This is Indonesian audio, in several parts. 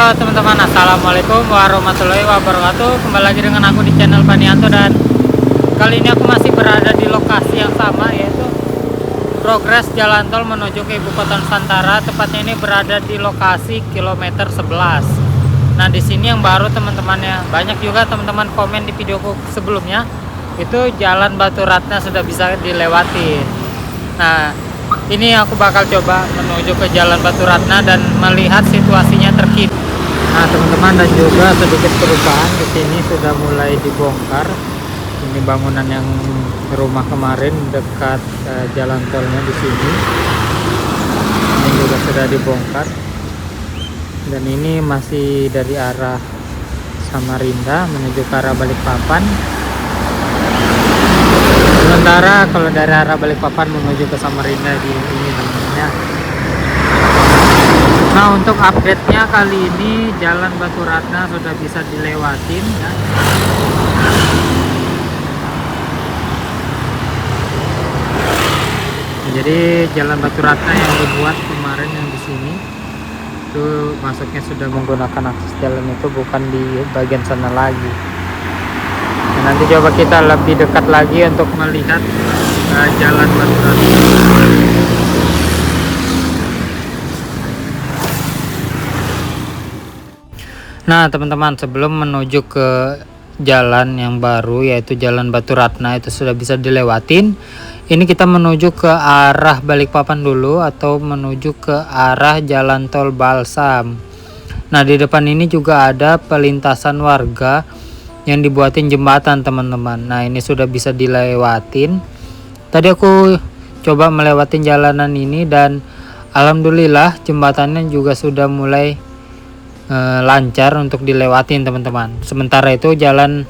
Halo teman-teman, assalamualaikum warahmatullahi wabarakatuh. Kembali lagi dengan aku di channel Panianto, dan kali ini aku masih berada di lokasi yang sama, yaitu progres jalan tol menuju ke ibu kota Nusantara. Tepatnya ini berada di lokasi kilometer 11. Nah, di sini yang baru teman-temannya, banyak juga teman-teman komen di videoku sebelumnya, itu jalan Batu Ratna sudah bisa dilewati. Nah, ini aku bakal coba menuju ke jalan Batu Ratna dan melihat situasinya terkini. Nah, teman-teman, dan juga sedikit perubahan di sini sudah mulai dibongkar. Ini bangunan yang rumah kemarin dekat jalan tolnya di sini. Ini juga sudah dibongkar. Dan ini masih dari arah Samarinda menuju ke arah Balikpapan. Sementara kalau dari arah Balikpapan menuju ke Samarinda di ini namanya. Nah, untuk update-nya kali ini jalan Batu Ratna sudah bisa dilewatin ya. Jadi jalan Batu Ratna yang dibuat kemarin yang di sini itu masuknya sudah menggunakan akses jalan itu, bukan di bagian sana lagi. Nanti coba kita lebih dekat lagi untuk melihat jalan Batu Ratna. Nah, teman-teman, sebelum menuju ke jalan yang baru yaitu jalan Batu Ratna itu sudah bisa dilewatin, ini kita menuju ke arah Balikpapan dulu atau menuju ke arah jalan tol Balsam. Nah, di depan ini juga ada pelintasan warga yang dibuatin jembatan, teman-teman. Nah, ini sudah bisa dilewatin. Tadi aku coba melewatin jalanan ini dan alhamdulillah jembatannya juga sudah mulai lancar untuk dilewatin, teman-teman. Sementara itu jalan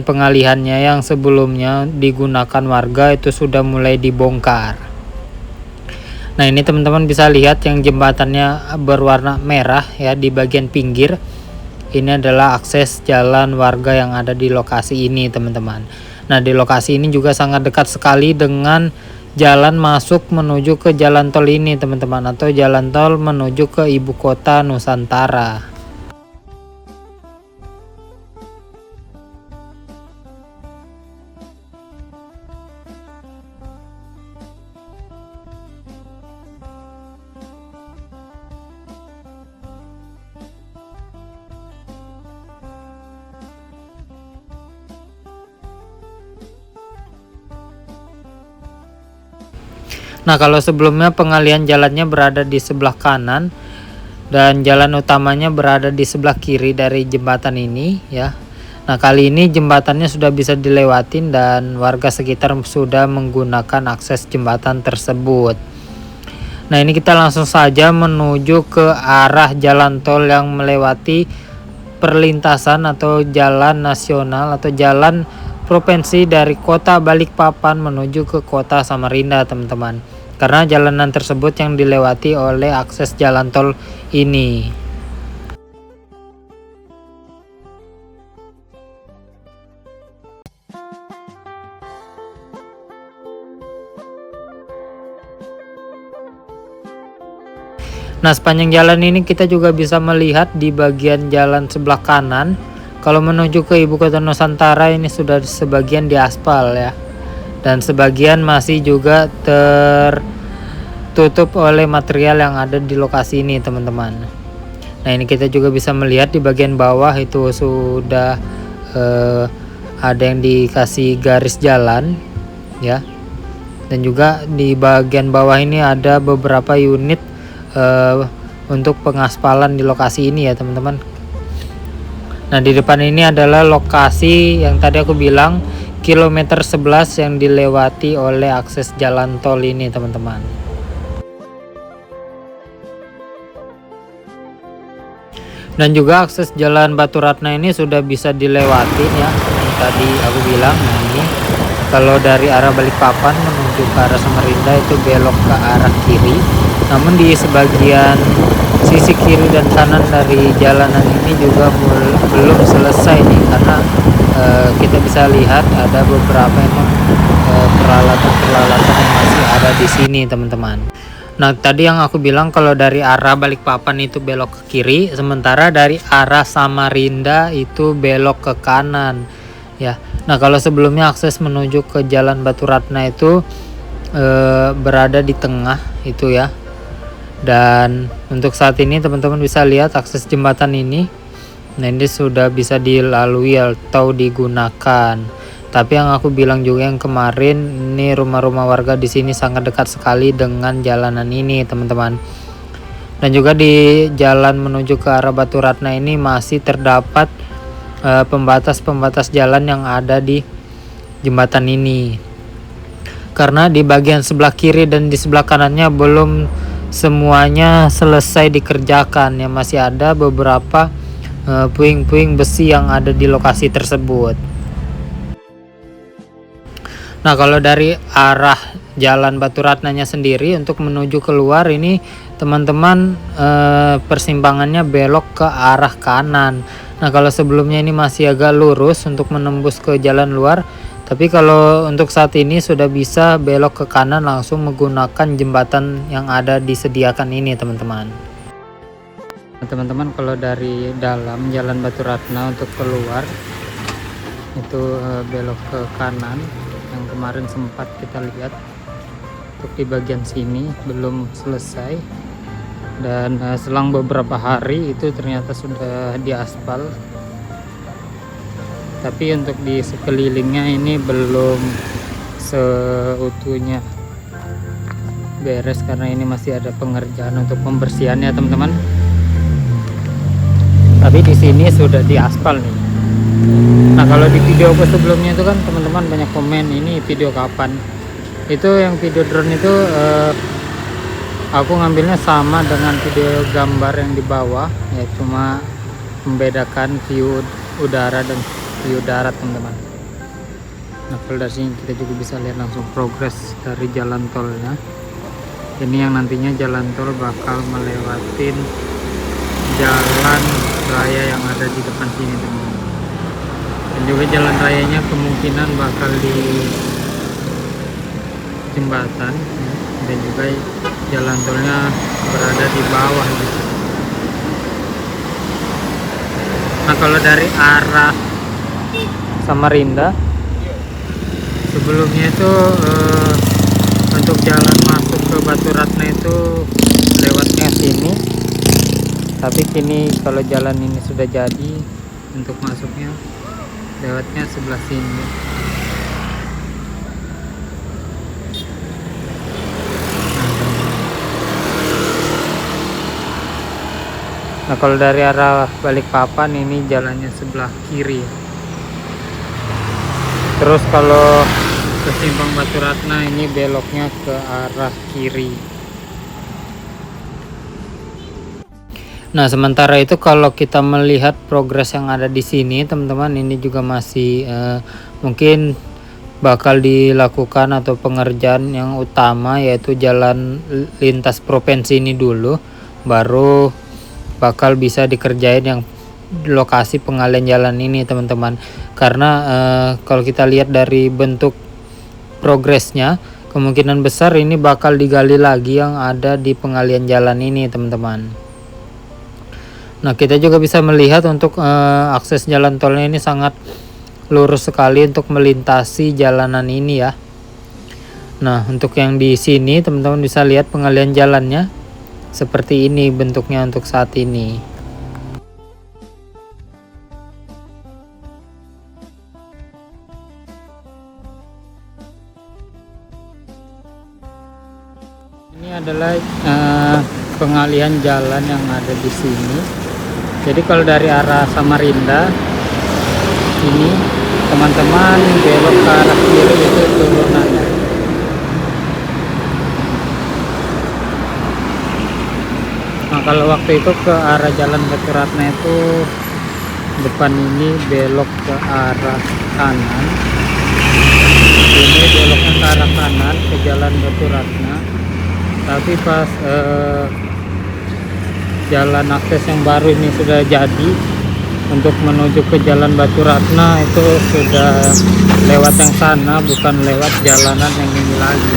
pengalihannya yang sebelumnya digunakan warga itu sudah mulai dibongkar. Nah, ini teman-teman bisa lihat yang jembatannya berwarna merah ya di bagian pinggir. Ini adalah akses jalan warga yang ada di lokasi ini, teman-teman. Nah, di lokasi ini juga sangat dekat sekali dengan jalan masuk menuju ke jalan tol ini, teman-teman, atau jalan tol menuju ke ibu kota Nusantara. Nah, kalau sebelumnya pengalihan jalannya berada di sebelah kanan dan jalan utamanya berada di sebelah kiri dari jembatan ini ya. Nah, kali ini jembatannya sudah bisa dilewatin dan warga sekitar sudah menggunakan akses jembatan tersebut. Nah, ini kita langsung saja menuju ke arah jalan tol yang melewati perlintasan atau jalan nasional atau jalan provinsi dari kota Balikpapan menuju ke kota Samarinda, teman-teman. Karena jalanan tersebut yang dilewati oleh akses jalan tol ini. Nah, sepanjang jalan ini kita juga bisa melihat di bagian jalan sebelah kanan, kalau menuju ke ibu kota Nusantara ini sudah sebagian diaspal ya. Dan sebagian masih juga tertutup oleh material yang ada di lokasi ini, teman-teman. Nah, ini kita juga bisa melihat di bagian bawah itu sudah ada yang dikasih garis jalan ya. Dan juga di bagian bawah ini ada beberapa unit untuk pengaspalan di lokasi ini ya, teman-teman. Nah, di depan ini adalah lokasi yang tadi aku bilang kilometer 11 yang dilewati oleh akses jalan tol ini, teman-teman. Dan juga akses jalan Batu Ratna ini sudah bisa dilewati ya, yang tadi aku bilang. Nah, ini kalau dari arah Balikpapan menuju ke arah Samarinda itu belok ke arah kiri. Namun di sebagian sisi kiri dan kanan dari jalanan ini juga belum selesai nih, karena kita bisa lihat ada beberapa peralatan yang masih ada di sini, teman-teman. Nah, tadi yang aku bilang kalau dari arah Balikpapan itu belok ke kiri, sementara dari arah Samarinda itu belok ke kanan ya. Nah, kalau sebelumnya akses menuju ke Jalan Baturatna itu berada di tengah itu ya. Dan untuk saat ini teman-teman bisa lihat akses jembatan ini. Nah, ini sudah bisa dilalui atau digunakan. Tapi yang aku bilang juga yang kemarin, ini rumah-rumah warga di sini sangat dekat sekali dengan jalanan ini, teman-teman. Dan juga di jalan menuju ke arah Baturatna ini masih terdapat pembatas-pembatas jalan yang ada di jembatan ini. Karena di bagian sebelah kiri dan di sebelah kanannya belum semuanya selesai dikerjakan, ya masih ada beberapa puing-puing besi yang ada di lokasi tersebut. Nah, kalau dari arah Jalan Baturatnanya sendiri untuk menuju keluar ini teman-teman persimpangannya belok ke arah kanan. Nah, kalau sebelumnya ini masih agak lurus untuk menembus ke jalan luar, tapi kalau untuk saat ini sudah bisa belok ke kanan langsung menggunakan jembatan yang ada disediakan ini, teman-teman. Nah, teman-teman, kalau dari dalam Jalan Baturatna untuk keluar itu belok ke kanan, yang kemarin sempat kita lihat untuk di bagian sini belum selesai, dan selang beberapa hari itu ternyata sudah diaspal, tapi untuk di sekelilingnya ini belum seutuhnya beres karena ini masih ada pengerjaan untuk pembersihannya, teman-teman. Tapi di sini sudah diaspal nih. Nah, kalau di video aku sebelumnya itu kan teman-teman banyak komen, ini video kapan? Itu yang video drone itu aku ngambilnya sama dengan video gambar yang di bawah ya, cuma membedakan view udara dan view darat, teman-teman. Nah, kalau dari sini kita juga bisa lihat langsung progres dari jalan tolnya. Ini yang nantinya jalan tol bakal melewatin jalan raya yang ada di depan sini, teman-teman. Dan juga jalan rayanya kemungkinan bakal di jembatan ya, dan juga jalan tolnya berada di bawah gitu. Nah, kalau dari arah Samarinda sebelumnya itu untuk jalan masuk ke Baturatna itu lewatnya sini, tapi kini kalau jalan ini sudah jadi, untuk masuknya lewatnya sebelah sini. Nah, kalau dari arah Balikpapan ini jalannya sebelah kiri. Terus kalau ke Simpang Baturatna ini beloknya ke arah kiri. Nah, sementara itu kalau kita melihat progres yang ada di sini, teman-teman, ini juga masih mungkin bakal dilakukan atau pengerjaan yang utama, yaitu jalan lintas provinsi ini dulu, baru bakal bisa dikerjain yang lokasi pengalian jalan ini, teman-teman. Karena kalau kita lihat dari bentuk progresnya, kemungkinan besar ini bakal digali lagi yang ada di pengalian jalan ini, teman-teman. Nah, kita juga bisa melihat untuk akses jalan tolnya ini sangat lurus sekali untuk melintasi jalanan ini ya. Nah, untuk yang di sini teman-teman bisa lihat pengalian jalannya seperti ini bentuknya untuk saat ini. Ini adalah pengalian jalan yang ada di sini. Jadi kalau dari arah Samarinda ini teman-teman belok ke arah kiri itu turunannya. Nah, kalau waktu itu ke arah Jalan Baturatna itu depan ini belok ke arah kanan. Ini beloknya ke arah kanan ke Jalan Baturatna. Tapi pas jalan akses yang baru ini sudah jadi untuk menuju ke Jalan Baturatna, itu sudah lewat yang sana, bukan lewat jalanan yang ini lagi.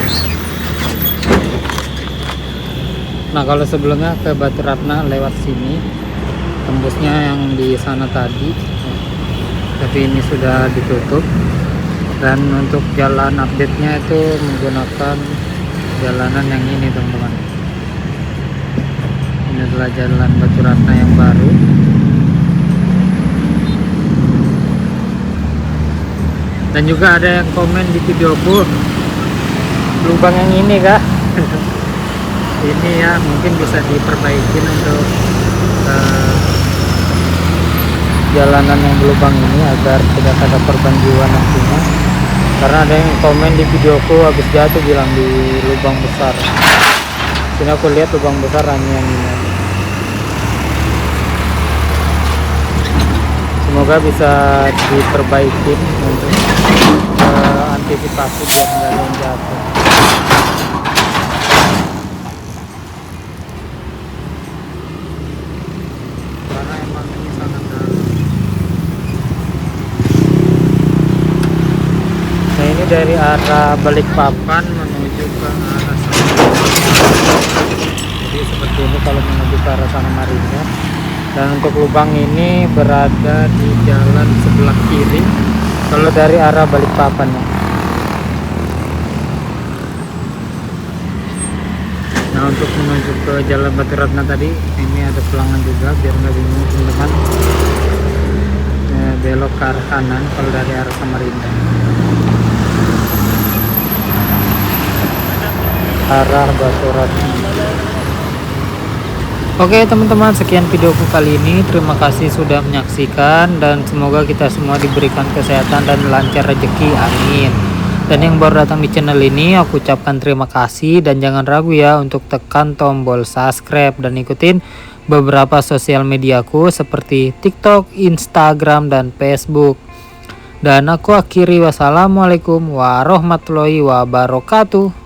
Nah kalau sebelumnya ke Batu Ratna lewat sini, tembusnya yang di sana tadi, tapi ini sudah ditutup. Dan untuk jalan update-nya itu menggunakan jalanan yang ini teman-teman. Ini adalah jalan Batu Ratna yang baru. Dan juga ada yang komen di videoku, lubang yang ini kak. Ini ya mungkin bisa diperbaiki untuk jalanan yang berlubang ini agar tidak ada korban jiwa nantinya. Karena ada yang komen di videoku habis jatuh bilang di lubang besar. Sini aku lihat lubang besar hanya yang ini. Semoga bisa diperbaiki untuk antisipasi biar nggak ada yang jatuh. Karena emang ini sangat dalam. Nah ini dari arah Balikpapan menuju ke arah Samarinda. Jadi seperti ini kalau menuju ke arah Samarinda. Dan untuk lubang ini berada di jalan sebelah kiri kalau dari arah Balikpapan ya. Nah untuk menuju ke jalan Batu Ratna tadi ini ada pelangan juga biar nggak bingung teman-teman. Belok ke arah kanan kalau dari arah Samarinda, arah Batu Ratna. Oke teman-teman, sekian videoku kali ini. Terima kasih sudah menyaksikan dan semoga kita semua diberikan kesehatan dan lancar rezeki, amin. Dan yang baru datang di channel ini aku ucapkan terima kasih dan jangan ragu ya untuk tekan tombol subscribe dan ikutin beberapa sosial mediaku seperti TikTok, Instagram, dan Facebook. Dan aku akhiri, wassalamualaikum warahmatullahi wabarakatuh.